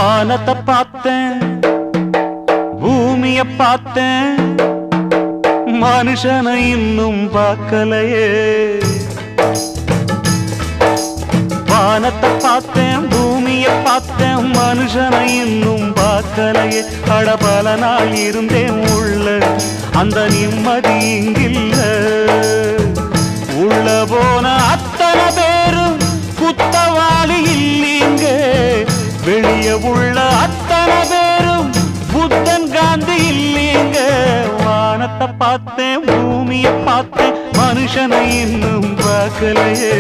வானத்தை பார்த்தேன், பூமிய பார்த்தேன், மனுஷனை இன்னும் பார்க்கலையே. வானத்தை பார்த்தேன், பூமிய பார்த்தேன், மனுஷனை இன்னும் பார்க்கலையே. அட பல நாள் இருந்தேன் உள்ள, அந்த நிம்மதி இங்கில்ல. உள்ள போன அத்தனை பேரும் குத்தவாளி இல்லீங்க, வெளியே உள்ள அத்தனை பேரும் புத்தன் காந்தி இல்லீங்க. வானத்தை பார்த்தேன், பூமியை பார்த்தேன், மனுஷனை இன்னும் பார்க்கலையே.